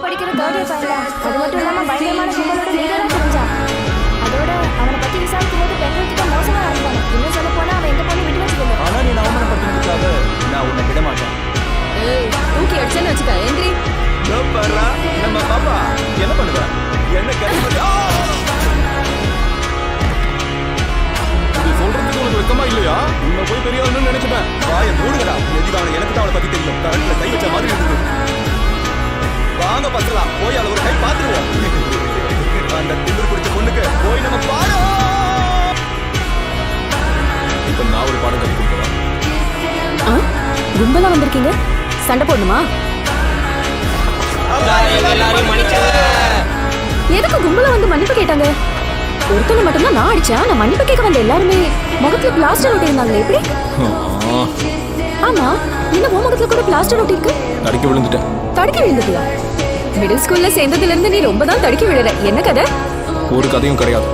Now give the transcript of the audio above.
படிக்கிற third year பையன். அது மட்டும் இல்லாம பயங்கரமான கும்பலோட லீடரா தெரிஞ்சான். அதோட அவனை பத்தி விசாரிக்கும் போது பெண்களுக்கு மோசமா நடந்தாங்க. இன்னும் சொல்ல போனா அவன் எந்த பொண்ணு விட்டு வச்சுக்கல. ஆனா நீ அவமானப்படுத்தினதுக்காக நான் உன்னை விட மாட்டேன். தூக்கி அடிச்சேன்னு வச்சுக்க. எந்திரி. நம்ம பாப்பா என்ன பண்ணுவ? என்ன இது சொல்றதுக்கு உனக்கு வெக்கமா இல்லையா? உன்னை போய் பெரிய ஆளுன்னு நினைச்சுப்பேன். வாயை மூடுங்கடா. எதிரான எனக்கு தான் அவளை பத்தி தெரியும். கரண்ட்ல கை வச்ச மாதிரி இருக்குது. வாங்க பசலாம், போய் அவளை ஒரு கை பாத்துருவோம். அந்த திமிர் பிடிச்ச பொண்ணுக்கு போய் நம்ம பாடம். இப்ப நான் ஒரு பாடம் கட்டி கொடுக்குறேன். கும்பலா வந்திருக்கீங்க, சண்டை போடணுமா? எதுக்கு கும்பலா வந்து மன்னிப்பு கேட்டாங்க? ஒருத்தனை மட்டும்தான் நான் அடிச்சேன். நான் மன்னிப்பு கேட்க வந்த எல்லாருமே முகத்துல பிளாஸ்டர் ஒட்டி இருந்தாங்க. எப்படி? ஆமா, இந்த முகத்துல கூட பிளாஸ்டர் ஒட்டி இருக்கு. தடுக்கி விழுந்துட்டேன். தடுக்கி விழுந்துட்டியா? மிடில் ஸ்கூல்ல சேர்ந்ததுல இருந்து நீ ரொம்ப தான் தடுக்கி விழுற. என்ன கதை? ஒரு கதையும் கிடையாது.